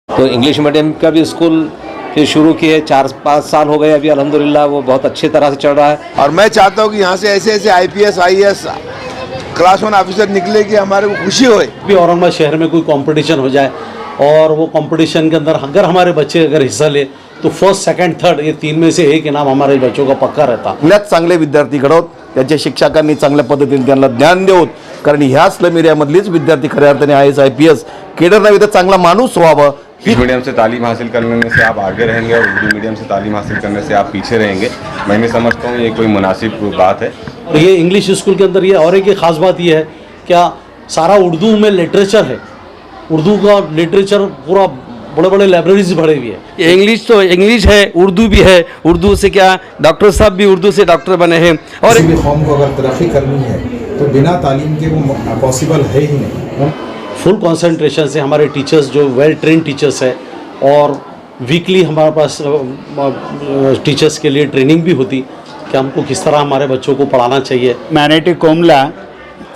तो English medium का भी स्कूल फिर शुरू किए, 4-5 साल हो गए अभी अल्हम्दुलिल्लाह, वो बहुत अच्छी तरह से चल रहा है। और मैं चाहता हूँ कि यहाँ से ऐसे ऐसे IPS IAS क्लास 1 ऑफिसर निकले कि हमारे को खुशी होए। भी औरंगाबाद शहर में कोई कंपटीशन हो जाए और वो कंपटीशन के अंदर अगर हमारे बच्चे अगर हिस्सा ले तो फर्स्ट, सेकंड, थर्ड ये 3 में से एक इनाम हमारे बच्चों का पक्का रहता। आपल्याच चांगले विद्यार्थी घडवत, त्याच्या शिक्षकांनी चांगल्या पद्धतीने त्यांना ज्ञान देऊत, कारण ह्या स्लम एरियामधलीच विद्यार्थी खऱ्या अर्थाने IAS IPS केडर नव्हे तर चांगला माणूस व्हावं। इंग्लिश मीडियम से तालीम हासिल करने से आप आगे रहेंगे और उर्दू मीडियम से तालीम हासिल करने से आप पीछे रहेंगे। मैं नहीं समझता हूँ ये कोई मुनासिब बात है। और ये इंग्लिश स्कूल के अंदर ये और एक ख़ास बात ये है क्या सारा उर्दू में लिटरेचर है, उर्दू का लिटरेचर पूरा बड़े बड़े लाइब्रेरीज भरे हुई है। इंग्लिश तो इंग्लिश है, उर्दू भी है, उर्दू से क्या डॉक्टर साहब भी उर्दू से डॉक्टर बने हैं। और किसी भी कौम को अगर तरक्की करनी है तो बिना तालीम के वो पॉसिबल है ही नहीं। फुल कंसंट्रेशन से हमारे टीचर्स जो वेल ट्रेन टीचर्स है और वीकली हमारे पास टीचर्स के लिए ट्रेनिंग भी होती कि हमको किस तरह हमारे बच्चों को पढ़ाना चाहिए। मॅनेटी कॉमला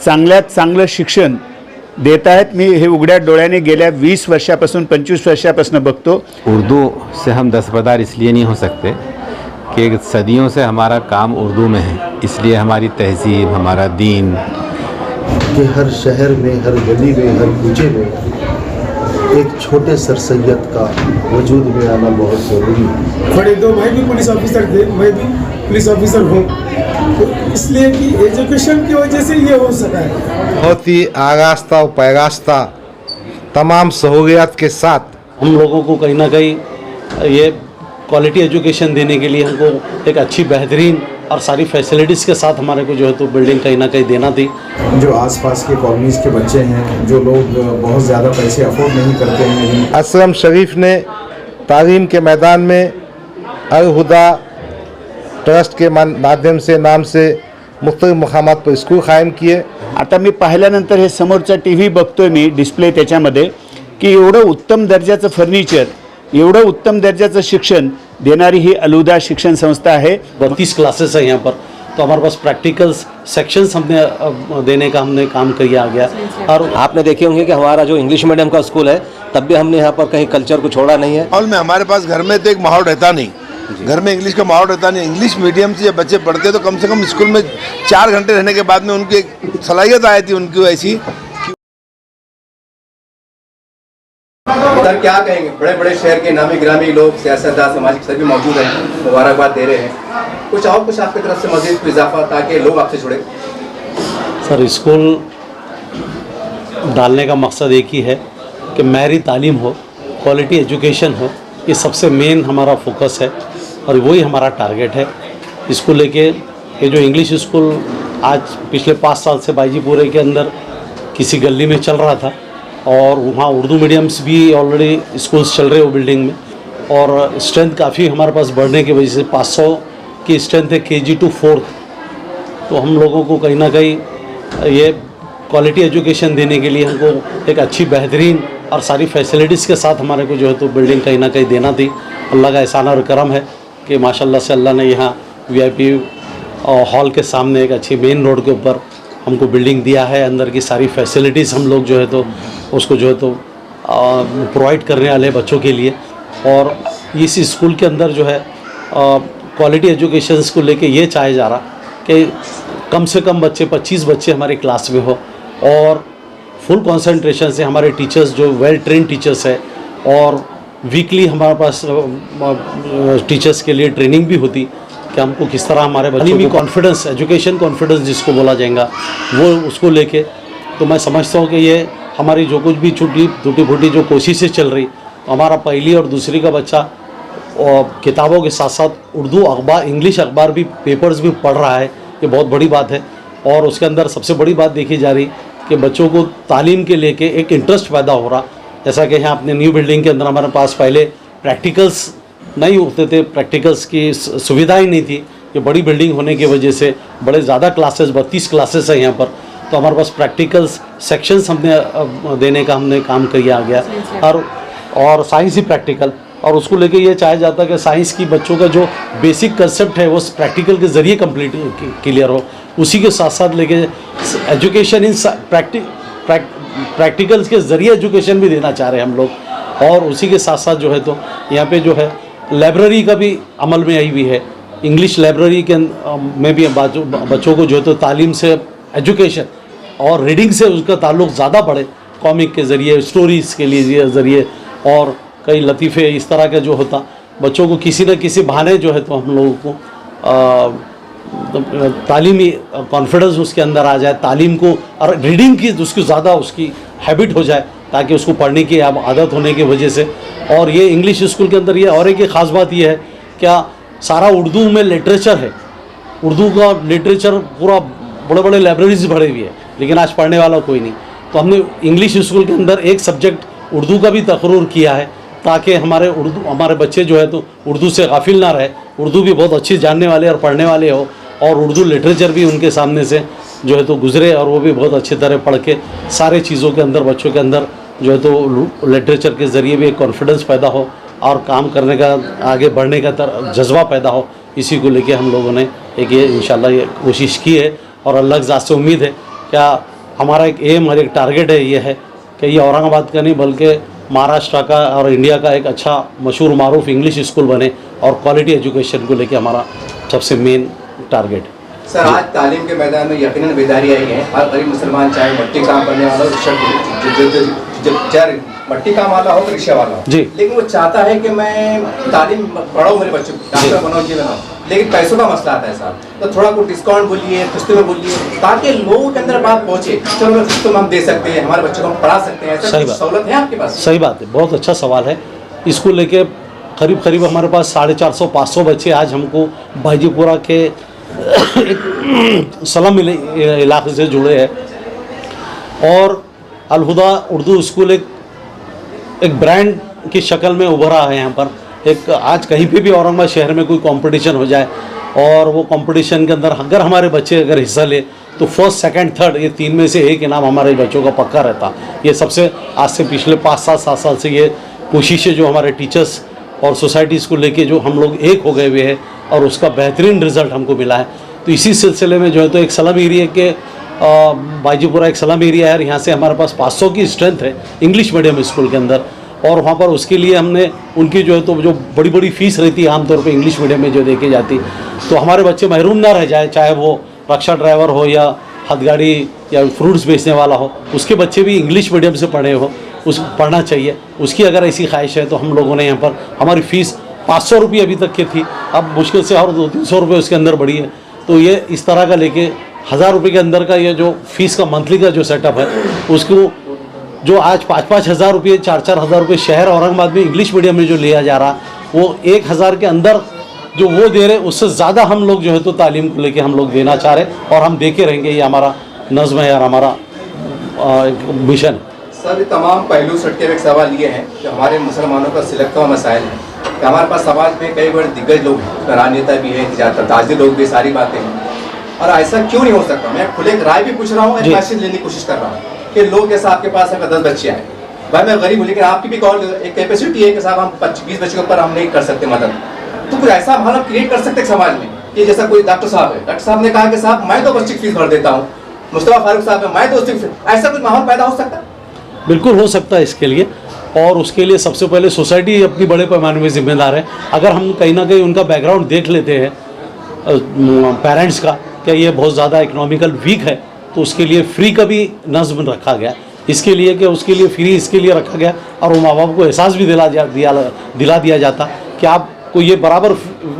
चांगल्यात चांगलं शिक्षण देत आहेत। मी हे उघड्या डोळ्याने गेल्या 20 वर्षापासून 25 वर्षापासून बघतो। उर्दू से हम दस्तबरदार इसलिए नहीं हो सकते कि सदियों से हमारा काम उर्दू में है, इसलिए हमारी तहजीब, हमारा दीन कि हर शहर में, हर गली में, हर कूचे में एक छोटे सर सैयद का वजूद में आना बहुत ज़रूरी है। बड़े 2 भाई भी पुलिस ऑफिसर थे, मैं भी पुलिस ऑफिसर हूँ, तो इसलिए कि एजुकेशन की वजह से ये हो सका है। बहुत ही आगास्ता और पैगास्ता तमाम सहूलियात के साथ हम लोगों को कहीं ना कहीं ये क्वालिटी एजुकेशन देने के लिए हमको एक अच्छी बेहतरीन और सारी फैसिलिटीज़ के साथ हमारे को जो है तो बिल्डिंग कहीं ना कहीं देना थी। जो आसपास के कॉलोनीज़ के बच्चे हैं, जो लोग बहुत ज़्यादा पैसे अफोर्ड नहीं करते हैं, असलम शरीफ ने तालीम के मैदान में अल हुदा ट्रस्ट के माध्यम से नाम से मुख्तलिफ मकामात पर स्कूल कायम किए। आता मी पाहिल्यानंतर हे समोरचा TV बघतोय मी डिस्प्ले त्याच्यामध्ये की एवढं उत्तम दर्जाचं फर्निचर, एवढं उत्तम दर्जाचं शिक्षण देणारी ही अलहुदा शिक्षण संस्था है। 32 क्लासेस है यहाँ पर, तो हमारे पास प्रैक्टिकल्स सेक्शंस हमने देने का हमने काम किया गया। और आपने देखे होंगे कि हमारा जो इंग्लिश मीडियम का स्कूल है तब भी हमने यहाँ पर कहीं कल्चर को छोड़ा नहीं है। माहौल में हमारे पास घर में तो एक माहौल रहता नहीं, घर में इंग्लिश का माहौल रहता नहीं। इंग्लिश मीडियम से जब बच्चे पढ़ते तो कम से कम स्कूल में 4 घंटे रहने के बाद में उनकी एक सलाहियत आई थी उनकी ऐसी। सर क्या कहेंगे, बड़े बड़े शहर के नामी गिरामी लोग, सियासतदान, सामाजिक सभी मौजूद हैं, मुबारकबाद दे रहे हैं, कुछ आपकी तरफ से मजीद इजाफा ताकि लोग आपसे जुड़े। सर स्कूल डालने का मकसद एक ही है कि मेरी तालीम हो, क्वालिटी एजुकेशन हो, ये सबसे मेन हमारा फोकस है और वही हमारा टारगेट है। इसको लेके ये जो इंग्लिश स्कूल आज पिछले 5 साल से बाईजीपुरे के अंदर किसी गली में चल रहा था और वहाँ उर्दू मीडियम्स भी ऑलरेडी स्कूल्स चल रहे हो बिल्डिंग में, और स्ट्रेंथ काफ़ी हमारे पास बढ़ने की वजह से 500 की स्ट्रेंथ है KG to 4th। तो हम लोगों को कहीं ना कहीं ये क्वालिटी एजुकेशन देने के लिए हमको एक अच्छी बेहतरीन और सारी फैसिलिटीज़ के साथ हमारे को जो है तो बिल्डिंग कहीं ना कहीं देना थी। अल्लाह का एहसान और करम है कि माशाल्लाह से अल्लाह ने यहाँ VIP हॉल के सामने एक अच्छी मेन रोड के ऊपर हमको बिल्डिंग दिया है। अंदर की सारी फैसिलिटीज़ हम लोग जो है तो उसको जो है तो प्रोवाइड करने वाले बच्चों के लिए, और इस स्कूल के अंदर जो है क्वालिटी एजुकेशन को लेके ये चाहे जा रहा कि कम से कम बच्चे 25 बच्चे हमारे क्लास में हो और फुल कंसंट्रेशन से हमारे टीचर्स जो वेल ट्रेन टीचर्स है और वीकली हमारे पास टीचर्स के लिए ट्रेनिंग भी होती कि हमको किस तरह हमारे बच्चों को कॉन्फिडेंस, एजुकेशन कॉन्फिडेंस जिसको बोला जाएगा वो उसको लेके। तो मैं समझता हूँ कि ये हमारी जो कुछ भी टूटी फूटी जो कोशिशें चल रही, हमारा पहली और दूसरी का बच्चा और किताबों के साथ साथ उर्दू अखबार, इंग्लिश अखबार भी, पेपर्स भी पढ़ रहा है, ये बहुत बड़ी बात है। और उसके अंदर सबसे बड़ी बात देखी जा रही कि बच्चों को तालीम के लेके एक इंटरेस्ट पैदा हो रहा। जैसा कि यहाँ अपने न्यू बिल्डिंग के अंदर हमारे पास पहले प्रैक्टिकल्स नहीं होते थे, प्रैक्टिकल्स की सुविधा ही नहीं थी। ये बड़ी बिल्डिंग होने की वजह से बड़े ज़्यादा क्लासेस, 32 क्लासेस हैं यहाँ पर, तो हमारे पास प्रैक्टिकल्स सेक्शंस हमने देने का हमने काम किया गया। और साइंस ही प्रैक्टिकल, और उसको लेके ये चाहा जाता है कि साइंस की बच्चों का जो बेसिक कंसेप्ट है वो प्रैक्टिकल के ज़रिए कंप्लीट क्लियर हो। उसी के साथ साथ लेके एजुकेशन इन प्रैक्टिकल्स के ज़रिए एजुकेशन भी देना चाह रहे हैं हम लोग। और उसी के साथ साथ जो है तो यहाँ पे जो है लाइब्रेरी का भी अमल में आई हुई है। इंग्लिश लाइब्रेरी के में भी बच्चों को जो है तो तालीम से, एजुकेशन और रीडिंग से उसका ताल्लुक़ ज़्यादा बढ़े, कॉमिक के ज़रिए, स्टोरीज़ के लिए ज़रिए और कई लतीफ़े इस तरह का जो होता, बच्चों को किसी न किसी बहाने जो है तो हम लोगों को तालीमी कॉन्फिडेंस उसके अंदर आ जाए, तालीम को और रीडिंग की उसकी ज़्यादा उसकी हैबिट हो जाए, ताकि उसको पढ़ने की अब आदत होने की वजह से। और ये इंग्लिश स्कूल के अंदर ये और एक ख़ास बात ये है, क्या सारा उर्दू में लिटरेचर है, उर्दू का लिटरेचर पूरा बड़े बड़े लाइब्रेरीज भरे हुई है, लेकिन आज पढ़ने वाला कोई नहीं। तो हमने इंग्लिश स्कूल के अंदर एक सब्जेक्ट उर्दू का भी तकरूर किया है, ताकि हमारे बच्चे जो है तो उर्दू से गाफिल ना रहे, उर्दू भी बहुत अच्छी जानने वाले और पढ़ने वाले हो, और उर्दू लिटरेचर भी उनके सामने से जो है तो गुजरे, और वो भी बहुत अच्छी तरह पढ़ के सारे चीज़ों के अंदर बच्चों के अंदर जो है तो लिटरेचर के ज़रिए भी एक कॉन्फिडेंस पैदा हो और काम करने का, आगे बढ़ने का जज्बा पैदा हो। इसी को लेके हम लोगों ने एक ये इंशाल्लाह ये कोशिश की है, और अल्लाह ज़ात से उम्मीद है, क्या हमारा एक एम और एक टारगेट है, ये है कि ये औरंगाबाद का नहीं बल्कि महाराष्ट्र का और इंडिया का एक अच्छा मशहूर मारूफ इंग्लिश स्कूल बने, और क्वालिटी एजुकेशन को लेके हमारा सबसे मेन टारगेट। सर, आज तालीम के मैदान में यकीनन बेदारी आई है। हर गरीब मुसलमान, चाहे मट्टी काम करने वाला हो, चाहे मट्टी काम वाला हो, रिक्शा वाला हो, जी, लेकिन वो चाहता है कि मैं तालीम पढ़ाऊँ, मेरे बच्चों को डॉक्टर बनाऊँ, ये बनाऊँ, लेकिन पैसों का मसला आता है साहब। तो थोड़ा कुछ डिस्काउंट बोलिए, किस्तों में बोलिए, ताकि लोगों के अंदर बात पहुँचे, चलो किस्तों में हम दे सकते हैं, हमारे बच्चों को हम पढ़ा सकते हैं, ऐसा सहूलत है आपके पास? सही बात है, बहुत अच्छा सवाल है। इसको लेके करीब हमारे पास 450-500 बच्चे आज हमको बाजीपुरा के एक सलम इलाके से जुड़े हैं, और अलहुदा उर्दू स्कूल एक ब्रांड की शक्ल में उभरा है यहाँ पर। एक आज कहीं पे भी औरंगाबाद शहर में कोई कंपटीशन हो जाए, और वो कंपटीशन के अंदर अगर हमारे बच्चे अगर हिस्सा ले, तो फर्स्ट, सेकंड, थर्ड ये 3 में से एक इनाम हमारे बच्चों का पक्का रहता। ये सबसे आज से पिछले 5-7 साल से ये कोशिशें जो हमारे टीचर्स और सोसाइटीज़ को लेके जो हम लोग एक हो गए हुए हैं, और उसका बेहतरीन रिज़ल्ट हमको मिला है। तो इसी सिलसिले में जो है तो एक सलम एरिया के बाजीपुरा एक सलम एरिया है, यहाँ से हमारे पास 500 की स्ट्रेंथ है इंग्लिश मीडियम स्कूल के अंदर, और वहाँ पर उसके लिए हमने उनकी जो है तो जो बड़ी बड़ी फ़ीस रहती है आमतौर पे इंग्लिश मीडियम में जो देके जाती, तो हमारे बच्चे महरूम ना रह जाए, चाहे वो रक्षा ड्राइवर हो या हथगाड़ी या फ्रूट्स बेचने वाला हो, उसके बच्चे भी इंग्लिश मीडियम से पढ़े हो, उस पढ़ना चाहिए। उसकी अगर ऐसी ख्वाहिश है तो हम लोगों ने यहाँ पर हमारी फ़ीस 500 रुपये अभी तक की थी, अब मुश्किल से और 200-300 रुपये उसके अंदर बढ़ी है। तो ये इस तरह का लेके 1000 रुपये के अंदर का ये जो फीस का मंथली का जो सेटअप है, उसको जो आज 5-5 हज़ार रुपये, 4-4 हज़ार रुपये शहर औरंगाबाद में इंग्लिश मीडियम में जो लिया जा रहा, वो 1000 के अंदर जो वो दे रहे, उससे ज़्यादा हम लोग जो है तो तालीम को लेके हम लोग देना चाह रहे, और हम देके रहेंगे। ये हमारा नज़्म है और हमारा मिशन है। सर, तमाम पहलू से हटके एक सवाल ये है कि हमारे मुसलमानों का सिलक्का मसाइल है कि हमारे पास समाज में कई बड़े दिग्गज लोग हैं, राजनेता भी है, ताजिर लोग भी, सारी बातें हैं, और ऐसा क्यों नहीं हो सकता? मैं खुले एक राय भी पूछ रहा हूँ, एक मैसेज लेने की कोशिश कर रहा हूँ कि लोग जैसा आपके पास अगर 10 बच्चे आए, भाई मैं गरीब हूँ, लेकिन आपकी भी कॉल एक कैपेसिटी है कि साहब हम 20 बच्चों के ऊपर हम नहीं कर सकते मदद, तो कुछ ऐसा माहौल क्रिएट कर सकते समाज में कि जैसा कोई डॉक्टर साहब है, डॉक्टर साहब ने कहा कि साहब मैं तो बच्चे की फीस भर देता हूँ, मुस्तफा फारूक साहब है, मैं तो उसकी, ऐसा कुछ माहौल पैदा हो सकता है? बिल्कुल हो सकता है इसके लिए, और उसके लिए सबसे पहले सोसाइटी अपनी बड़े पैमाने में जिम्मेदार है। अगर हम कहीं ना कहीं उनका बैकग्राउंड देख लेते हैं पेरेंट्स का, क्या ये बहुत ज़्यादा इकोनॉमिकल वीक है, तो उसके लिए फ्री का भी नज़्म रखा गया, इसके लिए कि उसके लिए फ्री इसके लिए रखा गया, और वो माँ बाप को एहसास भी दिला दिया जाता कि आपको ये बराबर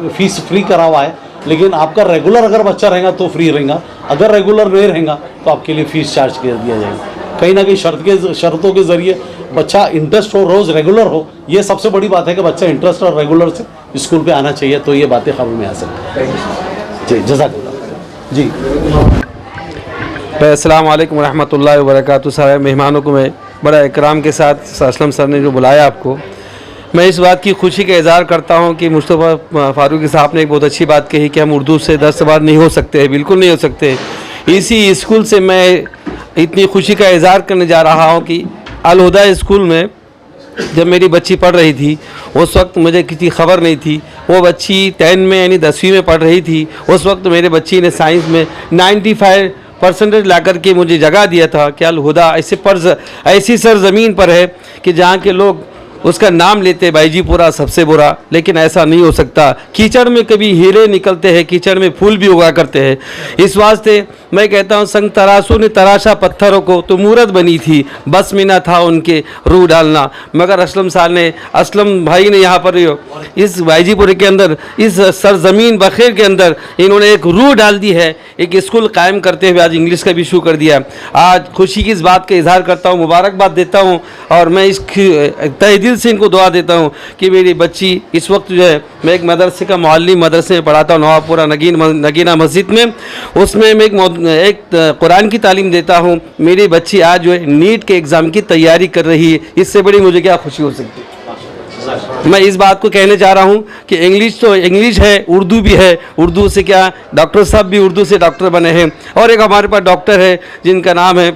फीस फ्री करा हुआ है, लेकिन आपका रेगुलर अगर बच्चा रहेगा तो फ्री रहेगा, अगर रेगुलर नहीं रहेगा तो आपके लिए फ़ीस चार्ज कर दिया जाएगा। कहीं ना कहीं शर्तों के ज़रिए बच्चा इंटरेस्ट हो, रोज़ रेगुलर हो, ये सबसे बड़ी बात है कि बच्चा इंटरेस्ट और रेगुलर से स्कूल पे आना चाहिए, तो ये बातें ख़बर में आ सकती हैं। जी, जज़ाकल्लाह। जी, अस्सलाम वालेकुम रहमतुल्लाहि व बरकातुहू। सारे मेहमानों को मैं बड़ा इकराम के साथ असलम सर ने जो बुलाया आपको, मैं इस बात की खुशी का इज़हार करता हूँ कि मुस्तफ़ा फारूकी साहब ने एक बहुत अच्छी बात कही कि हम उर्दू से दस्तबरदार नहीं हो सकते, बिल्कुल नहीं हो सकते। इसी स्कूल से मैं इतनी खुशी का इज़हार करने जा रहा हूँ कि अलहुदा स्कूल में जब मेरी बच्ची पढ़ रही थी, उस वक्त मुझे किसी खबर नहीं थी, वो बच्ची 10 में यानी 10वीं में पढ़ रही थी। उस वक्त मेरे बच्ची ने साइंस में 95% ला कर के मुझे जगह दिया था कि अलहुदा ऐसी सरज़मीन पर है कि जहाँ के लोग उसका नाम लेते बाईजीपुरा सबसे बुरा, लेकिन ऐसा नहीं हो सकता। कीचड़ में कभी हीरे निकलते हैं, कीचड़ में फूल भी उगा करते हैं। इस वास्ते मैं कहता हूँ संग तराशों ने तराशा पत्थरों को तो मूरत बनी थी, बस में ना था उनके रूह डालना। मगर असलम भाई ने यहाँ पर इस बाईजीपुर के अंदर, इस सरजमीन बखेर के अंदर इन्होंने एक रूह डाल दी है, एक स्कूल कायम करते हुए आज इंग्लिश का भी शुरू कर दिया। आज खुशी की इस बात का इजहार करता हूँ, मुबारकबाद देता हूँ और मैं इस तहे दिल से इनको दुआ देता हूँ कि मेरी बच्ची इस वक्त जो है, मैं एक मदरसे का मुअल्लिम मदरसे में पढ़ाता हूँ नवाबपुरा नगीना मस्जिद में, उसमें मैं एक कुरान की तालीम देता हूँ। मेरी बच्ची आज जो है नीट के एग्ज़ाम की तैयारी कर रही है, इससे बड़ी मुझे क्या खुशी हो सकती है। मैं इस बात को कहने जा रहा हूँ कि इंग्लिश तो इंग्लिश है, उर्दू भी है। उर्दू से क्या, डॉक्टर साहब भी उर्दू से डॉक्टर बने हैं, और एक हमारे पास डॉक्टर है जिनका नाम है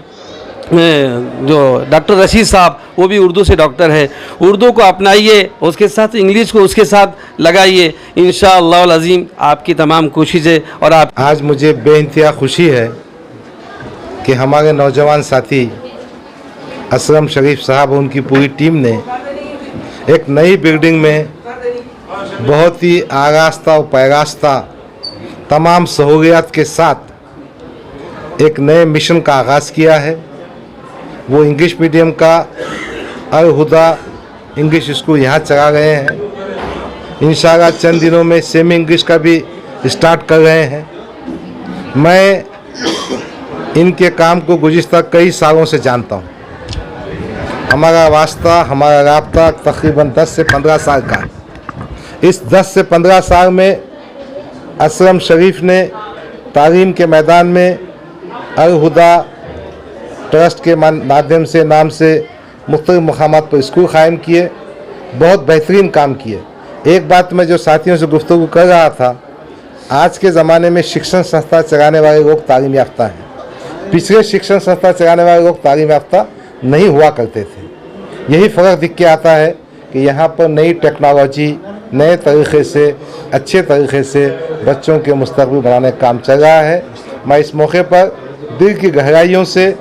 जो डॉक्टर रशीद साहब, वो भी उर्दू से डॉक्टर है। उर्दू को अपनाइए, उसके साथ इंग्लिश को उसके साथ लगाइए, इंशाअल्लाह अज़ीम आपकी तमाम कोशिशें और आप। आज मुझे बेइंतहा खुशी है कि हमारे नौजवान साथी असलम शरीफ साहब और उनकी पूरी टीम ने एक नई बिल्डिंग में बहुत ही आरास्ता और पैरास्ता तमाम सहूलियात के साथ एक नए मिशन का आगाज़ किया है। वो इंग्लिश मीडियम का अल हुदा इंग्लिश स्कूल यहाँ चला रहे हैं। इंशाअल्लाह चंद दिनों में सेमी इंग्लिश का भी स्टार्ट कर रहे हैं। मैं इनके काम को गुज़िश्ता कई सालों से जानता हूँ। हमारा वास्ता, हमारा राब्ता तकरीबन 10 से 15 साल का है। इस 10 से 15 साल में असलम शरीफ ने तालीम के मैदान में अल हुदा ट्रस्ट के माध्यम से नाम से मुख्तलिफ मकामात पर स्कूल कायम किए, बहुत बेहतरीन काम किए। एक बात मैं जो साथियों से गुफ्तगू कर रहा था, आज के ज़माने में शिक्षण संस्था चलाने वाले लोग तालीम याफ्ता हैं। पिछले शिक्षण संस्था चलाने वाले लोग तालीम याफ्ता नहीं हुआ करते थे। यही फ़र्क दिख के आता है कि यहाँ पर नई टेक्नोलॉजी, नए तरीक़े से, अच्छे तरीक़े से बच्चों के मुस्तक़बिल बनाने का काम चल रहा है। मैं इस मौके पर दिल की गहराइयों से,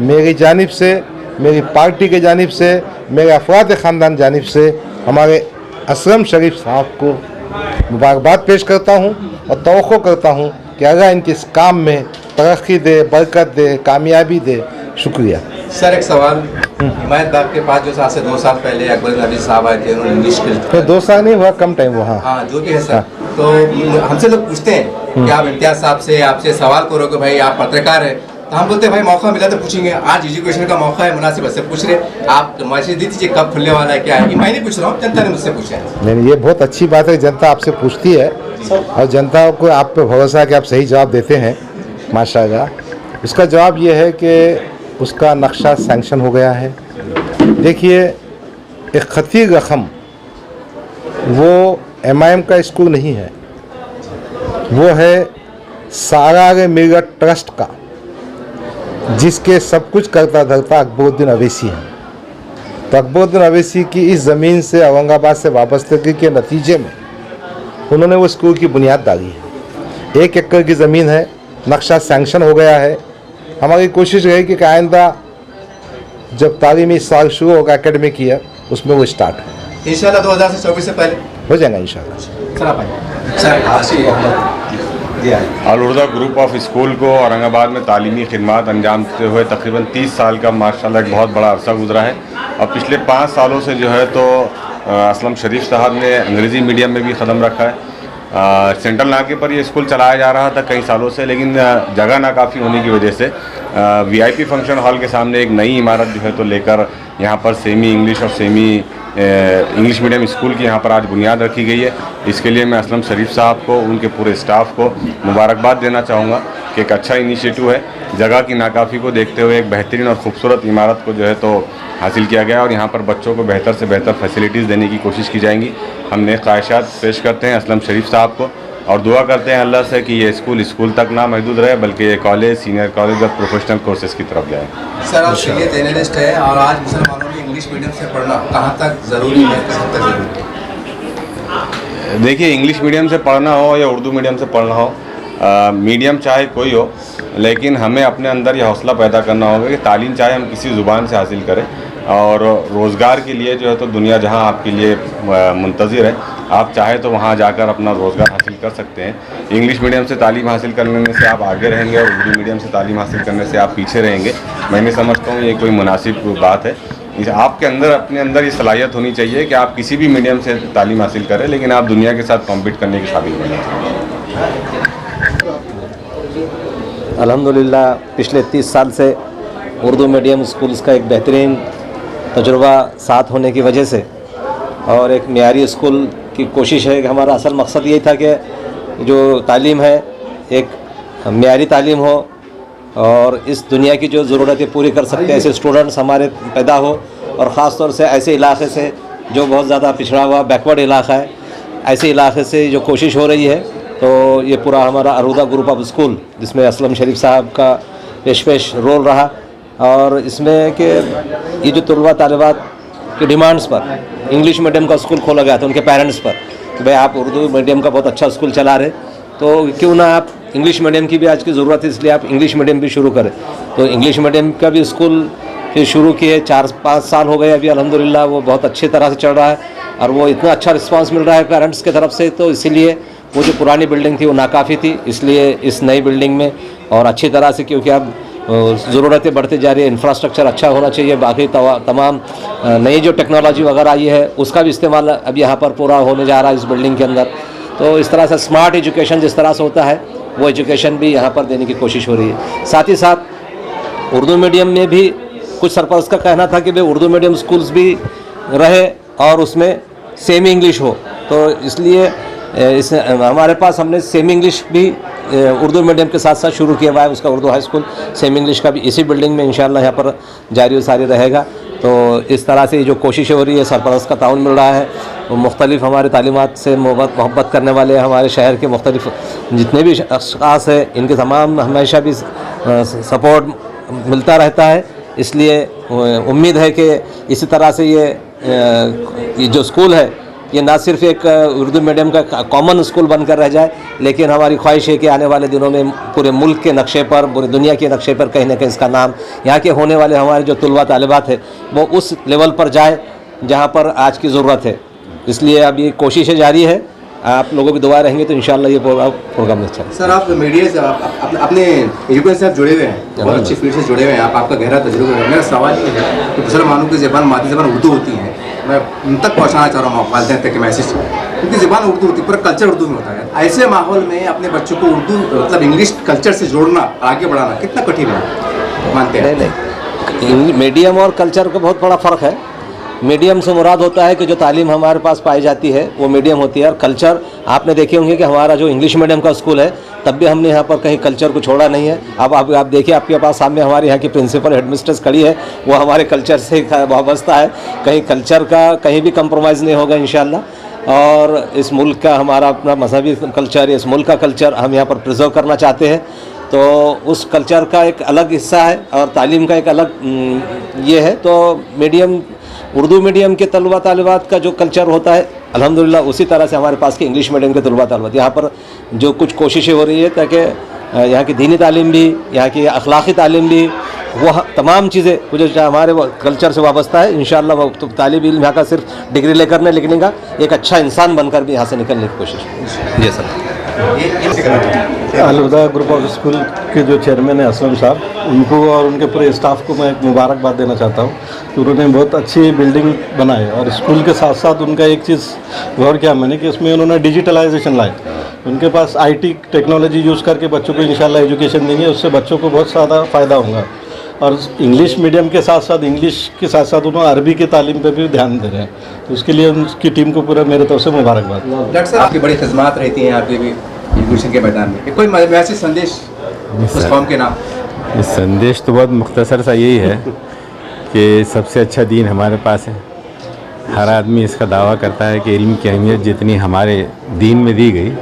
मेरी जानिब से, मेरी पार्टी के जानिब से, मेरे अफराद ख़ानदान जानिब से हमारे असलम शरीफ साहब को मुबारकबाद पेश करता हूँ और तवक्को करता हूँ कि अल्लाह इनके इस काम में तरक्की दे, बरकत दे, कामयाबी दे। शुक्रिया सर। एक सवाल, हिमायत बाग के पास जो आज से 2 साल पहले अकबर नबी साहब आए थे, उन्होंने इंग्लिश तो 2 साल नहीं हुआ, कम टाइम हुआ। हाँ, जो भी है सर। तो हमसे लोग पूछते हैं कि आप इम्तियाज साहब से आपसे सवाल करो कि भाई आप पत्रकार है, तो हम बोलते हैं भाई मौका मिला तो पूछेंगे। आज एजुकेशन का मौका है, मुनासिब से पूछ रहे। आप मैसेज दी दीजिए कब खुलने वाला है, क्या है। मैं नहीं पूछ रहा हूँ, जनता ने मुझसे पूछा है। नहीं, ये बहुत अच्छी बात है, जनता आपसे पूछती है और जनता को आप पे भरोसा है कि आप सही जवाब देते हैं, माशाल्लाह। इसका जवाब ये है कि उसका नक्शा सैंक्शन हो गया है। देखिए, एक खती रकम वो MIM का स्कूल नहीं है, वो है साराग मिलत ट्रस्ट का, जिसके सब कुछ करता धरता अकबरुद्दीन अवैसी है। तो अकबरुद्दीन अवैसी की इस ज़मीन से औरंगाबाद से वाबस्तगी के नतीजे में उन्होंने वो स्कूल की बुनियाद डाली है। 1 एकड़ की ज़मीन है, नक्शा सैंक्शन हो गया है। हमारी कोशिश रहेगी कि आइंदा जब तालीमी साल शुरू होगा एकेडमिक ईयर, उसमें वो स्टार्ट है इंशाल्लाह 2024 से पहले हो जाएगा इंशाल्लाह। अल हुदा ग्रुप ऑफ स्कूल को औरंगाबाद में तालीमी खिदमात अंजाम देते हुए तकरीबन 30 साल का माशाल्लाह एक बहुत बड़ा अरसा गुजरा है। और पिछले 5 सालों से जो है तो असलम शरीफ साहब ने अंग्रेज़ी मीडियम में भी कदम रखा है। सेंट्रल नाके पर ये स्कूल चलाया जा रहा था कई सालों से, लेकिन जगह नाकाफ़ी होने की वजह से VIP फंक्शन हॉल के सामने एक नई इमारत जो है तो लेकर यहाँ पर सेमी इंग्लिश और सेमी इंग्लिश मीडियम स्कूल की यहाँ पर आज बुनियाद रखी गई है। इसके लिए मैं असलम शरीफ साहब को, उनके पूरे स्टाफ को मुबारकबाद देना चाहूँगा कि एक अच्छा इनिशिएटिव है। जगह की नाकाफ़ी को देखते हुए एक बेहतरीन और ख़ूबसूरत इमारत को जो है तो हासिल किया गया और यहाँ पर बच्चों को बेहतर से बेहतर फैसिलिटीज़ देने की कोशिश की जाएंगी। हम नेक ख्वाहिशात पेश करते हैं असलम शरीफ साहब को और दुआ करते हैं अल्लाह से कि ये स्कूल तक ना महदूद रहे, बल्कि ये कॉलेज, सीनियर कॉलेज और प्रोफेशनल कोर्सेज़ की तरफ जाए। सर, आप सीनियर जर्नलिस्ट है और आज मुसलमानों में इंग्लिश मीडियम से पढ़ना कहाँ तक ज़रूरी है, किस हद तक ज़रूरी है? देखिए, इंग्लिश मीडियम से पढ़ना हो या उर्दू मीडियम से पढ़ना हो, मीडियम चाहे कोई हो, लेकिन हमें अपने अंदर यह हौसला पैदा करना होगा कि तालीम चाहे हम किसी ज़ुबान से हासिल करें, और रोज़गार के लिए जो है तो दुनिया जहां आपके लिए मुंतज़िर है, आप चाहे तो वहां जाकर अपना रोज़गार हासिल कर सकते हैं। इंग्लिश मीडियम से तालीम हासिल करने से आप आगे रहेंगे और उर्दू मीडियम से तालीम हासिल करने से आप पीछे रहेंगे। मैं नहीं समझता हूँ ये कोई मुनासिब बात है। आपके अंदर अपने अंदर ये सलाहियत होनी चाहिए कि आप किसी भी मीडियम से तालीम हासिल करें, लेकिन आप दुनिया के साथ कॉम्पीट करने के काबिल बनना चाहिए। अल्हम्दुलिल्लाह पिछले 30 साल से उर्दू मीडियम स्कूल्स का एक बेहतरीन तजुर्बा साथ होने की वजह से और एक मियारी स्कूल की कोशिश है कि हमारा असल मकसद यही था कि जो तालीम है एक मियारी तालीम हो और इस दुनिया की जो ज़रूरतें पूरी कर सकते हैं ऐसे स्टूडेंट्स हमारे पैदा हो, और ख़ास तौर से ऐसे इलाके से जो बहुत ज़्यादा पिछड़ा हुआ बैकवर्ड इलाका है, ऐसे इलाके से जो कोशिश हो रही है। तो ये पूरा हमारा अरूदा ग्रुप ऑफ स्कूल जिसमें असलम शरीफ साहब का पेश रोल रहा, और इसमें कि ये जो तलबा तालिबात की डिमांड्स पर इंग्लिश मीडियम का स्कूल खोला गया था उनके पेरेंट्स पर कि भाई आप उर्दू मीडियम का बहुत अच्छा स्कूल चला रहे, तो क्यों ना आप इंग्लिश मीडियम की भी आज की ज़रूरत है, इसलिए आप इंग्लिश मीडियम भी शुरू करें। तो इंग्लिश मीडियम का भी स्कूल फिर शुरू किए, 4-5 साल हो गए अभी अल्हम्दुलिल्लाह वो बहुत अच्छी तरह से चल रहा है और वो इतना अच्छा रिस्पांस मिल रहा है पेरेंट्स की तरफ से। तो इसीलिए वो जो पुरानी बिल्डिंग थी वो नाकाफ़ी थी, इसलिए इस नई बिल्डिंग में और अच्छी तरह से, क्योंकि अब ज़रूरतें बढ़ती जा रही है, इंफ्रास्ट्रक्चर अच्छा होना चाहिए, बाकी तमाम नई जो टेक्नोलॉजी वगैरह आई है उसका भी इस्तेमाल अब यहाँ पर पूरा होने जा रहा है इस बिल्डिंग के अंदर। तो इस तरह से स्मार्ट एजुकेशन जिस तरह से होता है वो एजुकेशन भी यहाँ पर देने की कोशिश हो रही है। साथ ही साथ उर्दू मीडियम में भी कुछ सरपरस्त का कहना था कि भाई उर्दू मीडियम स्कूल्स भी रहे और उसमें सेमी इंग्लिश हो, तो इसलिए इस हमारे पास हमने सेमी इंग्लिश भी उर्दू मीडियम के साथ साथ शुरू किया हुआ है। उसका Urdu high school semi English का भी इसी बिल्डिंग में इंशाल्लाह यहाँ पर जारी व सारी रहेगा। तो इस तरह से जो कोशिशें हो रही है, सरपरस्त का ताउन मिल रहा है, मुख्तलिफ हमारे तालीमात से मोहब्बत करने वाले हमारे शहर के मुख्तलिफ जितने भी अशख़ास हैं इनके तमाम हमेशा भी सपोर्ट मिलता रहता है। इसलिए उम्मीद है कि इसी तरह से ये जो स्कूल है ये ना सिर्फ एक उर्दू मीडियम का कॉमन स्कूल बनकर रह जाए, लेकिन हमारी ख्वाहिश है कि आने वाले दिनों में पूरे मुल्क के नक्शे पर, पूरी दुनिया के नक्शे पर कहीं ना कहीं इसका नाम, यहाँ के होने वाले हमारे जो तलबा तालिबात है वो उस लेवल पर जाए जहाँ पर आज की ज़रूरत है। इसलिए अब ये कोशिशें जारी है, आप लोगों की दुआ रहेंगे तो इंशाल्लाह ये प्रोग्राम अच्छा है। सर आप मीडिया से अपने एजुकेशन से आप जुड़े हुए हैं, बहुत अच्छी फील्ड से जुड़े हुए हैं, आपका गहरा तजुर्बा है। मेरा सवाल ये है कि मुसलमानों की ज़बान मादरी ज़बान उर्दू होती है, मैं उन तक पहुँचाना चाह रहा हूँ वालिदैन तक के मैसेज, क्योंकि ज़बान उर्दू होती है, पूरा कल्चर उर्दू में होता है। ऐसे माहौल में अपने बच्चों को उर्दू मतलब इंग्लिश कल्चर से जोड़ना, आगे बढ़ाना कितना कठिन है मानते हैं? नहीं, मीडियम और कल्चर का बहुत बड़ा फ़र्क है। मीडियम से मुराद होता है कि जो तालीम हमारे पास पाई जाती है वो मीडियम होती है, और कल्चर आपने देखे होंगे कि हमारा जो इंग्लिश मीडियम का स्कूल है तब भी हमने यहाँ पर कहीं कल्चर को छोड़ा नहीं है। अब आप देखिए आपके पास सामने हमारे यहाँ की प्रिंसिपल हेडमिस्ट्रेस खड़ी है, वो हमारे कल्चर से वाबस्ता है, कहीं कल्चर का कहीं भी कंप्रोमाइज़ नहीं होगा इंशाल्लाह। और इस मुल्क का हमारा अपना मजहबी कल्चर, इस मुल्क का कल्चर हम यहाँ पर प्रिजर्व करना चाहते हैं। तो उस कल्चर का एक अलग हिस्सा है और तालीम का एक अलग ये है। तो मीडियम उर्दू मीडियम के तलबा तालिबात का जो कल्चर होता है अल्हम्दुलिल्लाह उसी तरह से हमारे पास के इंग्लिश मीडियम के तलबा तालिबात यहाँ पर जो कुछ कोशिशें हो रही है ताकि यहाँ की दीनी तालीम भी, यहाँ की अखलाक़ी तालीम भी, वो तमाम चीज़ें जो हमारे कल्चर से वाबस्ता है इंशाअल्लाह वो तो तालिब इल्म यहाँ का सिर्फ डिग्री लेकर नहीं निकलने का, एक अच्छा इंसान बनकर भी यहाँ से निकलने की कोशिश। जी sir. Alhuda group of school के जो चेयरमैन हैं असलम साहब, उनको और उनके पूरे स्टाफ को मैं एक मुबारकबाद देना चाहता हूँ कि उन्होंने बहुत अच्छी बिल्डिंग बनाई। और स्कूल के साथ साथ उनका एक चीज़ गौर किया मैंने कि उसमें उन्होंने डिजिटलाइजेशन लाए। उनके पास IT टेक्नोलॉजी यूज़ करके बच्चों को इंशाल्लाह एजुकेशन देंगे, उससे बच्चों को बहुत ज़्यादा फ़ायदा होगा। और इंग्लिश मीडियम के साथ साथ इंग्लिश के साथ साथ उन्होंने अरबी की तालीम पे भी ध्यान दे रहे हैं, तो उसके लिए उनकी टीम को पूरा मेरे तरफ से मुबारकबाद। डॉक्टर साहब आपकी बड़ी खिदमत रहती हैं आपके भी एजुकेशन के मैदान में, कोई मैसेज संदेश उस कौम के नाम? ये संदेश तो बहुत मुख्तसर सा यही है कि सबसे अच्छा दीन हमारे पास है। हर आदमी इसका दावा करता है कि इल्म की अहमियत जितनी हमारे दीन में दी गई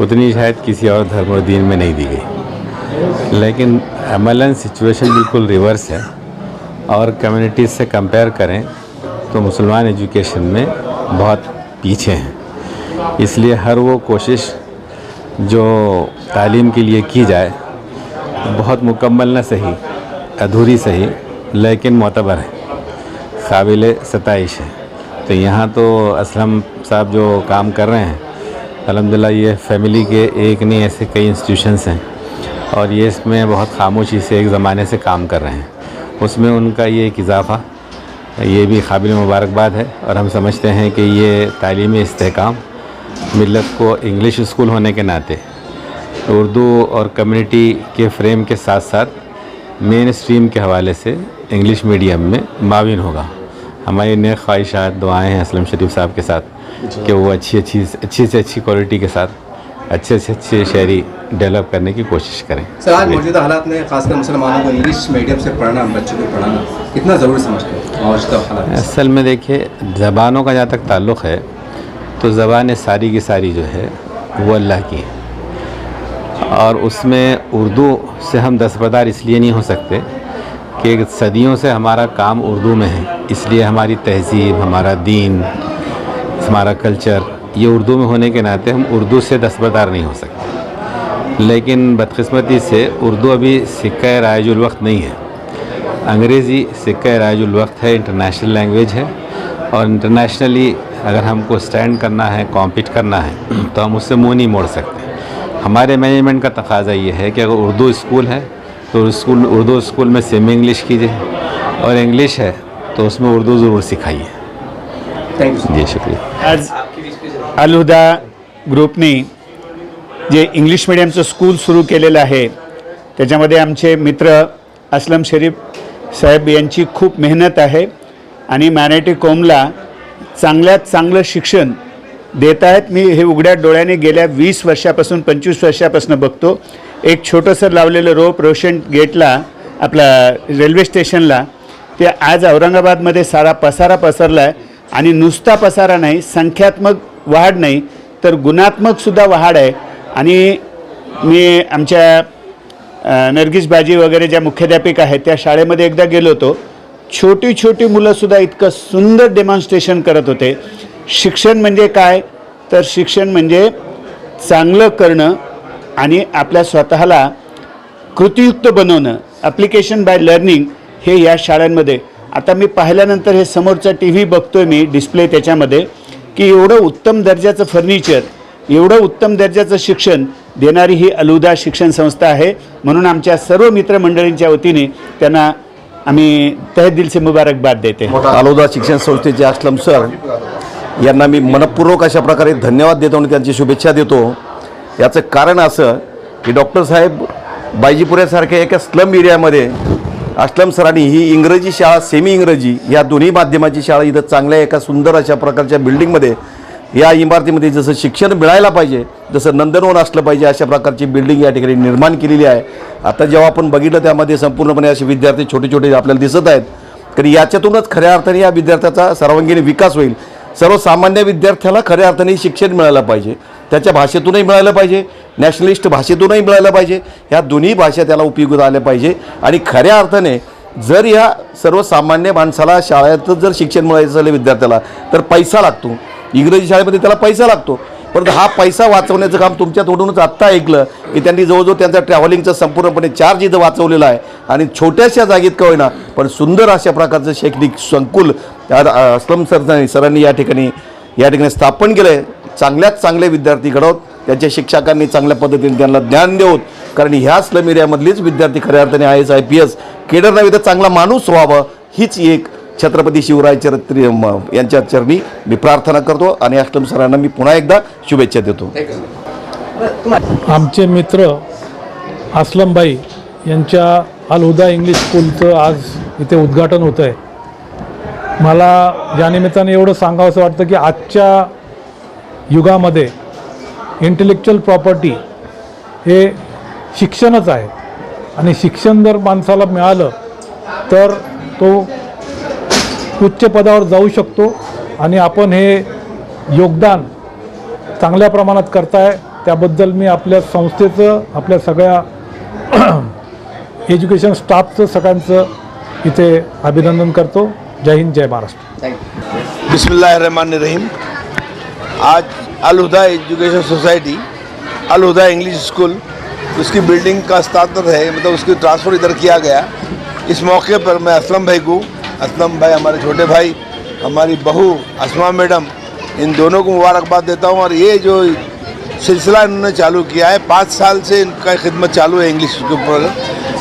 उतनी शायद किसी और धर्म और दीन में नहीं दी गई, लेकिन अमलन सिचुएशन बिल्कुल रिवर्स है। और कम्युनिटीज़ से कंपेयर करें तो मुसलमान एजुकेशन में बहुत पीछे हैं। इसलिए हर वो कोशिश जो तालीम के लिए की जाए बहुत मुकम्मल न सही, अधूरी सही, लेकिन मोतबर है। काबिल सताइश है। तो यहाँ तो असलम साहब जो काम कर रहे हैं अल्हम्दुलिल्लाह, ये फैमिली के एक नहीं ऐसे कई इंस्टीट्यूशंस हैं और ये इसमें बहुत खामोशी से एक ज़माने से काम कर रहे हैं। उसमें उनका ये एक इजाफ़ा ये भी काबिल मुबारकबाद है और हम समझते हैं कि ये तालीमी इस्तेहकाम मिल्लत को इंग्लिश स्कूल होने के नाते उर्दू और कम्युनिटी के फ्रेम के साथ साथ मेन स्ट्रीम के हवाले से इंग्लिश मीडियम में माविन होगा। हमारी नेक ख्वाहिशात दुआएं हैं असलम शरीफ साहब के साथ कि वो अच्छी से अच्छी क्वालिटी के साथ अच्छे से अच्छे शहरी डेवलप करने की कोशिश करें। सर, आज मौजूदा हालात में खासकर मुसलमानों को इंग्लिश मीडियम से पढ़ना, बच्चों को पढ़ाना कितना ज़रूरी समझते हैं मौजूदा हालात में? असल में देखिए, ज़बानों का जहाँ तक ताल्लुक़ है तो ज़बानें सारी की सारी जो है वो अल्लाह की है और उसमें उर्दू से हम दस्तबरदार इसलिए नहीं हो सकते कि सदियों से हमारा काम उर्दू में है, इसलिए हमारी तहज़ीब, हमारा दीन, हमारा कल्चर ये उर्दू में होने के नाते हम उर्दू से दस्तबरदार नहीं हो सकते। लेकिन बदकिस्मती से उर्दू अभी सिक्का राइजुल वक्त नहीं है। अंग्रेज़ी सिक्का राइजुल वक्त है, इंटरनेशनल लैंग्वेज है और इंटरनेशनली अगर हमको स्टैंड करना है, कॉम्पीट करना है तो हम उससे मुँह नहीं मोड़ सकते। हमारे मैनेजमेंट का तकाजा ये है कि अगर उर्दू स्कूल है तो उर्दू स्कूल में सेमी इंग्लिश कीजिए और इंग्लिश है तो उसमें उर्दू ज़रूर सिखाइए। थैंक यू जी, शुक्रिया। आज अल हुदा ग्रुपने जे इंग्लिश मिडियमचं स्कूल सुरू केलेलं आहे त्याच्यामध्ये आमचे मित्र असलम शरीफ साहेब यांची खूप मेहनत आहे आणि मॅनेटी कॉमला चांगल्यात चांगलं शिक्षण देत आहेत। मी हे उघड्या डोळ्याने गेल्या 20 वर्षापासून 25 वर्षापासून बघतो। एक छोटंसं लावलेलं रोप रोशन गेटला आपला रेल्वे स्टेशनला ते आज औरंगाबादमध्ये सारा पसारा पसरला आहे आणि नुसता पसारा नाही, संख्यात्मक वाढ नाही तर गुणात्मकसुद्धा वाढ आहे। आणि मी आमच्या नरगिस बाजी वगैरे ज्या मुख्याध्यापिका आहेत त्या शाळेमध्ये एकदा गेलो होतो। छोटी छोटी मुलंसुद्धा इतकं सुंदर डेमॉन्स्ट्रेशन करत होते। शिक्षण म्हणजे काय तर शिक्षण म्हणजे चांगलं करणं आणि आपल्या स्वतःला कृतीयुक्त बनवणं, ॲप्लिकेशन बाय लर्निंग हे या शाळांमध्ये। आता मी पाहिल्यानंतर हे समोरचा टी व्ही बघतोय मी डिस्प्ले त्याच्यामध्ये की एवढं उत्तम दर्जाचं फर्निचर, एवढं उत्तम दर्जाचं शिक्षण देणारी ही अल हुदा शिक्षण संस्था आहे। म्हणून आमच्या सर्व मित्रमंडळींच्या वतीने त्यांना आम्ही तहे दिल से मुबारकबाद देते। अल हुदा शिक्षण संस्थेचे असलम सर यांना मी मनपूर्वक अशा प्रकारे धन्यवाद देतो आणि त्यांची शुभेच्छा देतो। याचं कारण असं की डॉक्टर साहेब बायजीपुऱ्यासारख्या एका स्लम एरियामध्ये असलम सरांनी ही इंग्रजी शाळा, सेमी इंग्रजी या दोन्ही माध्यमाची शाळा इथं चांगल्या एका सुंदर अशा प्रकारच्या बिल्डिंगमध्ये, या इमारतीमध्ये जसं शिक्षण मिळायला पाहिजे, जसं नंदनवन असलं पाहिजे अशा प्रकारची बिल्डिंग या ठिकाणी निर्माण केलेली आहे। आता जेव्हा आपण बघितलं त्यामध्ये संपूर्णपणे असे विद्यार्थी छोटे छोटे आपल्याला दिसत आहेत, कारण याच्यातूनच खऱ्या अर्थाने या विद्यार्थ्याचा सर्वांगीण विकास होईल। सर्वसामान्य विद्यार्थ्याला खऱ्या अर्थाने शिक्षण मिळालं पाहिजे, त्याच्या भाषेतूनही मिळालं पाहिजे, नॅशनलिस्ट भाषेतूनही मिळालं पाहिजे, ह्या दोन्ही भाषा त्याला उपयोगी आल्या पाहिजे। आणि खऱ्या अर्थाने जर या सर्वसामान्य माणसाला शाळेत जर शिक्षण मिळायचं झालं विद्यार्थ्याला तर पैसा लागतो, इंग्रजी शाळेमध्ये त्याला पैसा लागतो, परंतु हा पैसा वाचवण्याचं काम तुमच्या तोडूनच आत्ता ऐकलं की त्यांनी जवळजवळ त्यांचा ट्रॅव्हलिंगचा संपूर्णपणे चार्ज इथं वाचवलेला आहे आणि छोट्याशा जागेत का होईना पण सुंदर अशा प्रकारचं शैक्षणिक संकुल असलम सरांनी या ठिकाणी स्थापन केलं आहे। चांगल्यात चांगले विद्यार्थी घडवत, त्यांच्या शिक्षकांनी चांगल्या पद्धतीने त्यांना ज्ञान देऊत, कारण ह्या स्लम एरियामधलीच विद्यार्थी खऱ्या अर्थाने IAS IPS केडर नव्हे तर चांगला माणूस व्हावं हीच एक छत्रपती शिवराय यांच्या चरणी मी प्रार्थना करतो आणि असलम सरांना मी पुन्हा एकदा शुभेच्छा देतो। आमचे मित्र असलमभाई यांच्या अल हुदा इंग्लिश स्कूलचं आज इथे उद्घाटन होतं आहे। मला या निमित्ताने एवढं सांगावंसं वाटतं की आजच्या युगामध्ये इंटेलेक्च्युअल प्रॉपर्टी हे शिक्षणच आहे आणि शिक्षण जर माणसाला मिळालं तर तो उच्च पदावर जाऊ शकतो आणि आपण हे योगदान चांगल्या प्रमाणात करताय त्याबद्दल मी आपल्या संस्थेचं, आपल्या सगळ्या एज्युकेशन स्टाफचं सगळ्यांचं इथे अभिनंदन करतो। जय हिंद, जय महाराष्ट्र। बिस्मिल्लाहिर्रहमानिर्रहीम। आज अल हुदा एजुकेशन सोसाइटी, अल हुदा इंग्लिश स्कूल, उसकी बिल्डिंग का हस्तांतर है, मतलब उसकी ट्रांसफ़र इधर किया गया। इस मौके पर मैं असलम भाई को असलम भाई, हमारे छोटे भाई, हमारी बहू अस्मा मैडम, इन दोनों को मुबारकबाद देता हूँ। और ये जो सिलसिला इन्होंने चालू किया है, 5 साल से इनका खिदमत चालू है इंग्लिश के ऊपर,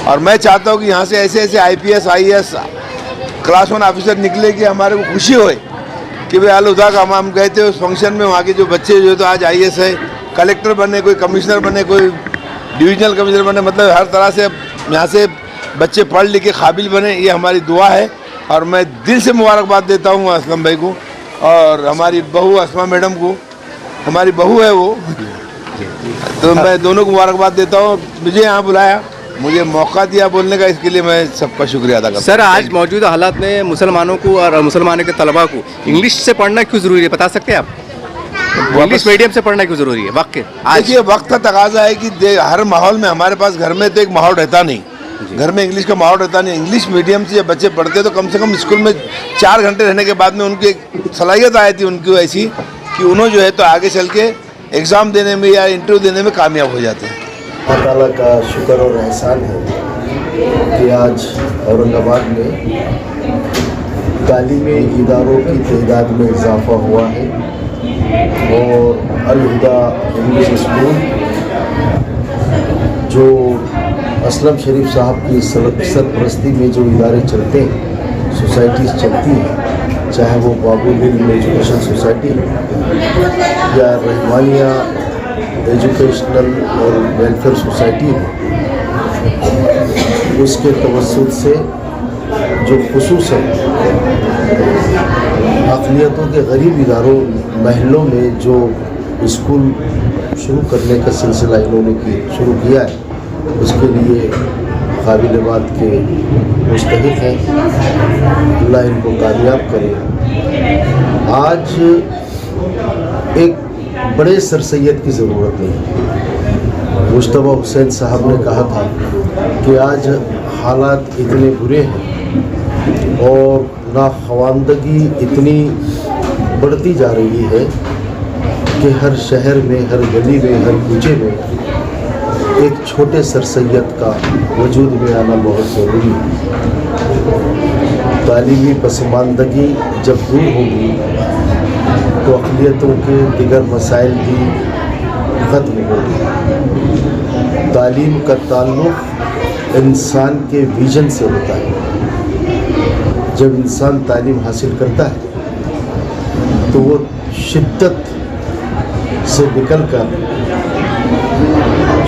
और मैं चाहता हूँ कि यहाँ से ऐसे ऐसे IPS IAS क्लास 1 ऑफिसर निकले कि हमारे को खुशी होए कि भाई अल हुदा का हम गए थे उस फंक्शन में, वहाँ के जो बच्चे जो तो आज IAS है, कलेक्टर बने, कोई कमिश्नर बने, कोई डिविजनल कमिश्नर बने, मतलब हर तरह से यहाँ से बच्चे पढ़ लिख के काबिल बने। ये हमारी दुआ है और मैं दिल से मुबारकबाद देता हूँ असलम भाई को और हमारी बहू अस्मा मैडम को। हमारी बहू है वो, तो मैं दोनों को मुबारकबाद देता हूँ। मुझे यहाँ बुलाया, मुझे मौका दिया बोलने का, इसके लिए मैं सबका शुक्रिया अदा करता हूँ। सर, आज मौजूदा हालात में मुसलमानों को और मुसलमानों के तलबा को इंग्लिश से पढ़ना क्यों ज़रूरी है, बता सकते हैं आप? इंग्लिश मीडियम से पढ़ना क्यों ज़रूरी है? वक्त आज ये वक्त का तकाजा है कि हर माहौल में हमारे पास घर में तो एक माहौल रहता नहीं, घर में इंग्लिश का माहौल रहता नहीं। इंग्लिश मीडियम से जब बच्चे पढ़ते तो कम से कम स्कूल में 4 घंटे रहने के बाद में उनकी एक सलाहियत आई थी उनकी ऐसी कि उन्होंने जो है तो आगे चल के एग्ज़ाम देने में या इंटरव्यू देने में कामयाब हो जाते हैं। अल्लाह ताला का शुक्र और एहसान है कि आज औरंगाबाद में तालीमी इदारों की तादाद में इजाफा हुआ है और अल हुदा इंग्लिश स्कूल जो असलम शरीफ साहब की सरपरस्ती में जो इदारे चलते हैं, सोसाइटीज़ चलती हैं, चाहे वो बाबुल इल्म एजुकेशन सोसाइटी या रहमानिया एजुकेशनल और वेलफेयर सोसाइटी हो, उसके तवस्सुत से जो खुसूसन अक़लियतों के गरीब इदारों महलों में जो स्कूल शुरू करने का सिलसिला इन्होंने शुरू किया है, उसके लिए काबिल बात के मुस्तहिक़ हैं। अल्लाह इनको कामयाब करे। आज एक बड़े सरसैयद की ज़रूरत नहीं। मुश्तबा हुसैन साहब ने कहा था कि आज हालात इतने बुरे हैं और नाखवानदगी इतनी बढ़ती जा रही है कि हर शहर में, हर गली में, हर कूचे में एक छोटे सरसैयद का वजूद में आना बहुत ज़रूरी है। तालीमी पसमानदगी जब दूर होगी तो अक़लियतों के दिगर मसाइल भी ख़त्म होगी। तालीम का ताल्लुक़ इंसान के विजन से होता है। जब इंसान तालीम हासिल करता है तो वो शिद्दत से निकलकर,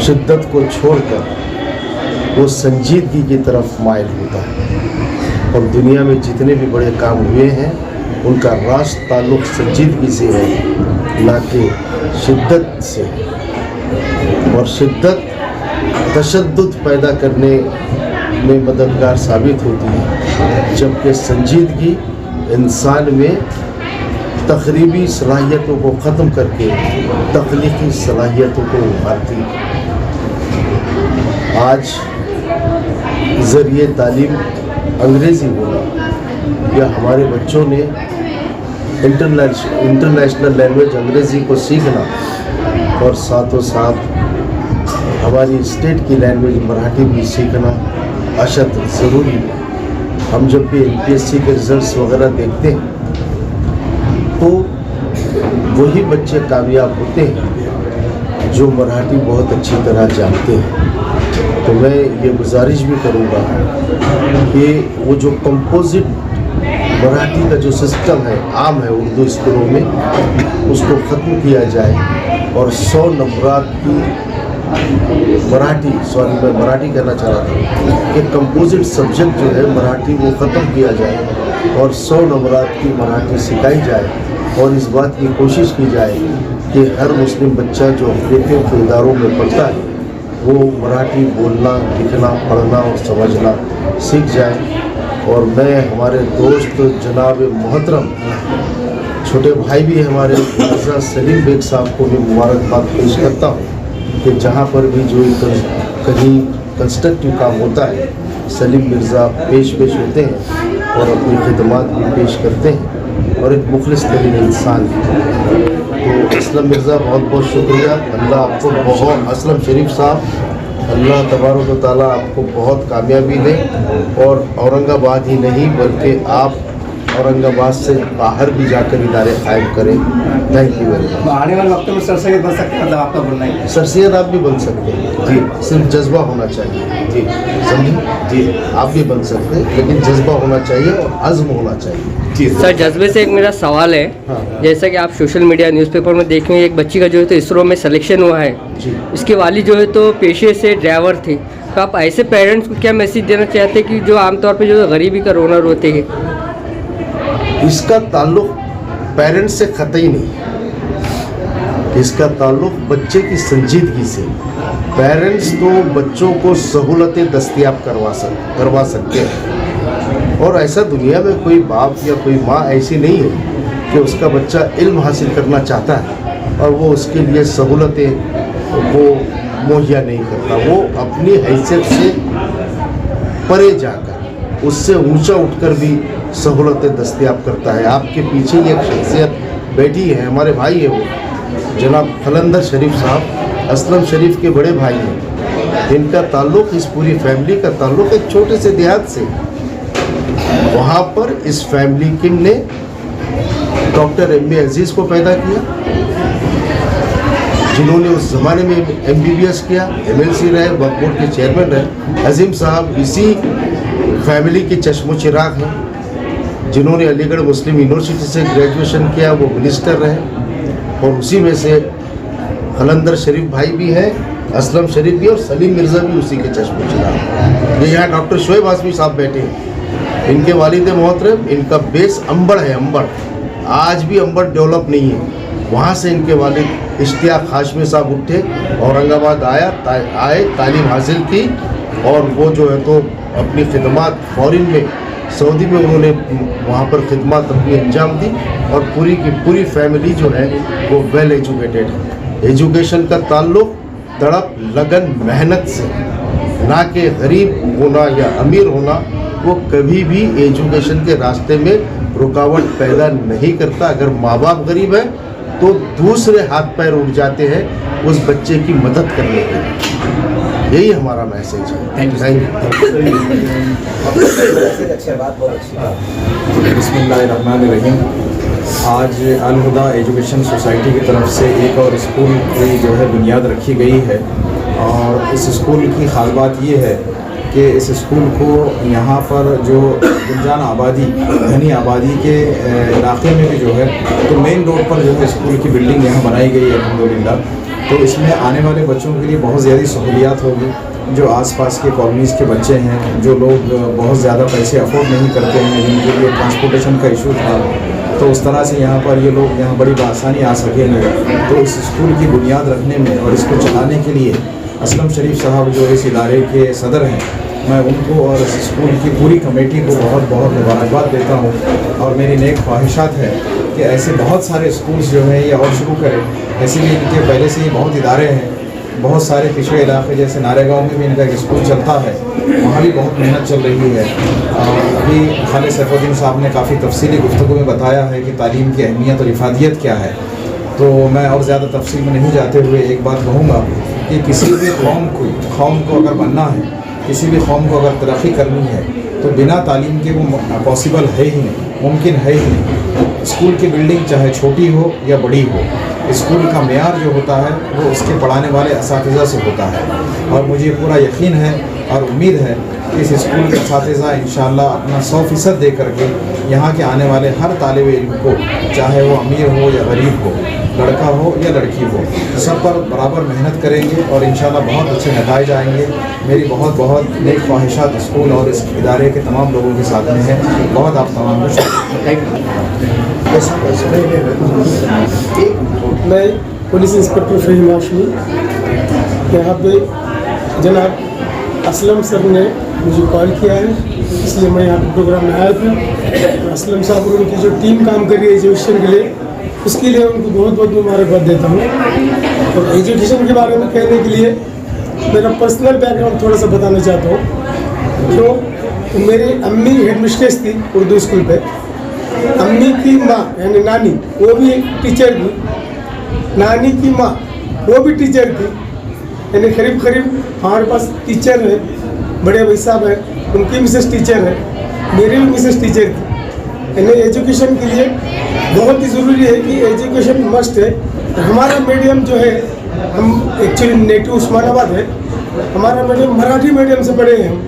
शिद्दत को छोड़कर वो संजीदगी की तरफ माइल होता है। और दुनिया में जितने भी बड़े काम हुए हैं उनका रास ताल्लुक़ संजीदगी से है, ना कि शिद्दत से। और शिद्दत तशद्दुद पैदा करने में मददगार साबित होती है, जबकि संजीदगी इंसान में तक़रीबी सलाहियतों को ख़त्म करके तख्लीक़ी सलाहियतों को उभारती है। आज ज़रिए तालीम अंग्रेज़ी बोला या हमारे बच्चों ने इंटरनेशनल लैंग्वेज अंग्रेज़ी को सीखना और साथों साथ हमारी स्टेट की लैंग्वेज मराठी भी सीखना अशद ज़रूरी है। हम जब भी MPSC के रिज़ल्ट्स वगैरह देखते हैं तो वही बच्चे कामयाब होते हैं जो मराठी बहुत अच्छी तरह जानते हैं। तो मैं ये गुजारिश भी करूँगा कि वो जो कंपोजिट मराठी का जो सिस्टम है, आम है उर्दू स्कूलों में, उसको ख़त्म किया जाए और 100 नंबरात की मैं मराठी कहना चाह रहा था कि कंपोजिट सब्जेक्ट जो है मराठी वो ख़त्म किया जाए और 100 नंबरात की मराठी सिखाई जाए। और इस बात की कोशिश की जाए कि हर मुस्लिम बच्चा जो अक़लियतों के इदारों में पढ़ता है वो मराठी बोलना, लिखना, पढ़ना और समझना सीख जाए। और मैं हमारे दोस्त जनाब मोहतरम छोटे भाई भी हमारे मिर्ज़ा सलीम बेग साहब को भी मुबारकबाद पेश करता हूँ कि जहाँ पर भी जो कहीं कंस्ट्रक्टिव काम होता है सलीम मिर्ज़ा पेश होते हैं और अपनी खिदमत भी पेश करते हैं और एक मुखलिस तरीन इंसान है। तो असलम मिर्ज़ा बहुत बहुत शुक्रिया। अल्लाह आपको बहुत, असलम शरीफ साहब अल्लाह तबारक व तआला आपको बहुत कामयाबी दे और औरंगाबाद ही नहीं बल्कि आप औरंगाबाद से बाहर भी जाकर इदारे कायम करें। Thank you very much. आने वाले वक्त में सर सैयद बन सकते हैं, मतलब आपका बोलना है? सर सैयद आप भी बन सकते हैं जी, सिर्फ जज्बा होना चाहिए जी, समझे जी। आप भी बन सकते हैं लेकिन जज्बा होना चाहिए और अज़्म होना चाहिए जी। सर जज्बे से एक मेरा सवाल है, जैसा कि आप सोशल मीडिया न्यूज़पेपर में देखें, एक बच्ची का जो है तो इसरो में सिलेक्शन हुआ है जी। इसके वाली जो है तो पेशे से ड्राइवर थे, तो आप ऐसे पेरेंट्स को क्या मैसेज देना चाहते हैं कि जो आमतौर पे जो गरीबी का रोना रोते हैं? इसका ताल्लुक पेरेंट्स से कतई नहीं, इसका ताल्लुक बच्चे की संजीदगी से। पेरेंट्स तो बच्चों को सहूलतें दस्तयाब करवा सकते हैं और ऐसा दुनिया में कोई बाप या कोई माँ ऐसी नहीं है कि उसका बच्चा इल्म हासिल करना चाहता है और वो उसके लिए सहूलतें वो मुहैया नहीं करता। वो अपनी हैसियत से परे जाकर उससे ऊंचा उठकर भी सहूलतें दस्तयाब करता है। आपके पीछे एक शख्सियत बैठी है, हमारे भाई है वो जनाब खलंदर शरीफ साहब, असलम शरीफ के बड़े भाई हैं। इनका ताल्लुक़, इस पूरी फैमिली का ताल्लुक़ एक छोटे से देहात से। वहाँ पर इस फैमिली की ने डॉक्टर M.A. अजीज़ को पैदा किया, जिन्होंने उस ज़माने में MBBS किया, MLC रहे, वक्फ बोर्ड के चेयरमैन रहे। अजीम साहब इसी फैमिली की चश्मो चिराग हैं, जिन्होंने अलीगढ़ मुस्लिम यूनिवर्सिटी से ग्रेजुएशन किया, वो मिनिस्टर रहे और उसी में से खलंदर शरीफ भाई भी हैं, असलम शरीफ भी और सलीम मिर्ज़ा भी उसी के चश्मो चिराग। ये यहाँ डॉक्टर शोएब आज़मी साहब बैठे हैं, इनके वालिद मोहतरम, इनका बेस अंबड़ है, अंबड़। आज भी अंबड़ डेवलप नहीं है। वहाँ से इनके वालिद इश्तियाक हाशमी साहब उठे, औरंगाबाद आए, तालीम हासिल की और वो जो है तो अपनी खिदमत फॉरेन में, सऊदी में उन्होंने वहाँ पर खिदमत अपनी अंजाम दी और पूरी की पूरी फैमिली जो है वो वेल एजुकेटेड है। एजुकेशन का ताल्लुक तड़प, लगन, मेहनत से, ना कि गरीब होना या अमीर होना, वो कभी भी एजुकेशन के रास्ते में रुकावट पैदा नहीं करता। अगर माँ बाप गरीब है तो दूसरे हाथ पैर उठ जाते हैं उस बच्चे की मदद करने के लिए। यही हमारा मैसेज है। Thank you. बिस्मिल्लाहिर्रहमानिर्रहीम। आज अल हुदा एजुकेशन सोसाइटी की तरफ से एक और स्कूल की जो है बुनियाद रखी गई है और इस स्कूल की खास बात ये है कि इस स्कूल को यहाँ पर जो गुंजान आबादी, घनी आबादी के इलाके में भी जो है तो मेन रोड पर जो है स्कूल की बिल्डिंग यहाँ बनाई गई है अल्हम्दुलिल्लाह। तो इसमें आने वाले बच्चों के लिए बहुत ज़्यादा सहूलियात होगी। जो आसपास के कॉलोनीज़ के बच्चे हैं, जो लोग बहुत ज़्यादा पैसे अफोर्ड नहीं करते हैं, जिनके लिए ट्रांसपोर्टेशन का इशू था, तो उस तरह से यहाँ पर ये लोग यहाँ बड़ी आसानी आ सकेंगे। तो इस स्कूल की बुनियाद रखने में और इसको चलाने के लिए असलम शरीफ साहब जो इस इदारे के सदर हैं, मैं उनको और इस स्कूल की पूरी कमेटी को बहुत बहुत मुबारकबाद देता हूँ और मेरी नेक ख्वाहिशात है कि ऐसे बहुत सारे स्कूल्स जो हैं ये और शुरू करें। ऐसे भी इनके पहले से ही बहुत इदारे हैं, बहुत सारे पिछड़े इलाके जैसे नारेगांव में भी इनका एक स्कूल चलता है, वहाँ भी बहुत मेहनत चल रही है। अभी खालिद सैफुद्दीन साहब ने काफ़ी तफसीली गुफ्तगू में बताया है कि तालीम की अहमियत और इफादियत क्या है। तो मैं और ज़्यादा तफसील में नहीं जाते हुए एक बात कहूँगा कि किसी भी कौम को अगर बनना है, किसी भी कौम को अगर तरक्की करनी है तो बिना तालीम के वो पॉसिबल है ही नहीं, मुमकिन है ही नहीं। स्कूल की बिल्डिंग चाहे छोटी हो या बड़ी हो, स्कूल का मेयार जो होता है वो उसके पढ़ाने वाले असातिज़ा से होता है और मुझे पूरा यकीन है और उम्मीद है कि इस स्कूल के असातिज़ा इंशाअल्लाह अपना 100% दे करके यहाँ के आने वाले हर तालिब इल्म को, चाहे वो अमीर हो या गरीब हो, लड़का हो या लड़की हो, सब पर बराबर मेहनत करेंगे और इंशाअल्लाह बहुत अच्छे नताइज आएंगे। मेरी बहुत बहुत नेक ख्वाहिशात स्कूल और इस इदारे के तमाम लोगों के साथ में है। बहुत आप तमाम को मैं पुलिस इंस्पेक्टर फ़हीम हाशमी, यहाँ पे जनाब असलम सर ने मुझे कॉल किया है, इसलिए मैं यहाँ पे प्रोग्राम में आया था। असलम साहब और उनकी जो टीम काम कर रही है एजुकेशन के लिए, उसके लिए उनको बहुत बहुत मुबारकबाद देता हूँ। और एजुकेशन के बारे में कहने के लिए मेरा पर्सनल बैकग्राउंड थोड़ा सा बताना चाहता हूँ। तो मेरी अम्मी हेड मिस्ट्रेस थी उर्दू स्कूल पे। अम्मी की माँ यानी नानी, वो भी टीचर थी। नानी की माँ वो भी टीचर थी, यानी करीब करीब हमारे पास टीचर है, बड़े भाई साहब है, उनकी मिसेस टीचर है, मेरी भी मिसेस टीचर थी। यानी एजुकेशन के लिए बहुत ही ज़रूरी है कि एजुकेशन मस्ट है। हमारा मीडियम जो है, हम एक्चुअली नेटिव उस्मानाबाद है, हमारा मीडियम मराठी मीडियम से पढ़े हैं हम,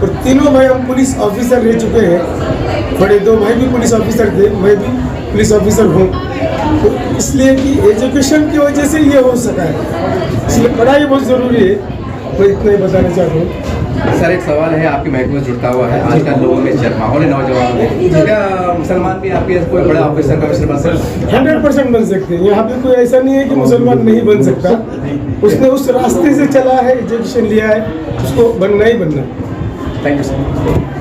और तीनों भाई हम पुलिस ऑफिसर रह चुके हैं। बड़े 2 भाई भी पुलिस ऑफिसर थे, मैं भी पुलिस ऑफिसर हूँ। तो इसलिए कि एजुकेशन की वजह से ये हो सका है, इसलिए पढ़ाई बहुत ज़रूरी है। मैं इतना ही बताना चाहता हूँ। सर एक सवाल है, आपके महकमे में जुड़ता हुआ है, आजकल लोगों में माहौल है नौजवानों में, क्या मुसलमान भी आपके कोई बड़ा ऑफिसर कमिश्नर बन सकते हैं? 100% बन सकते हैं। यहाँ पे कोई ऐसा नहीं है कि मुसलमान नहीं बन सकता। उसने उस रास्ते से चला है, एजुकेशन लिया है, उसको बनना ही बनना है। Thank you sir.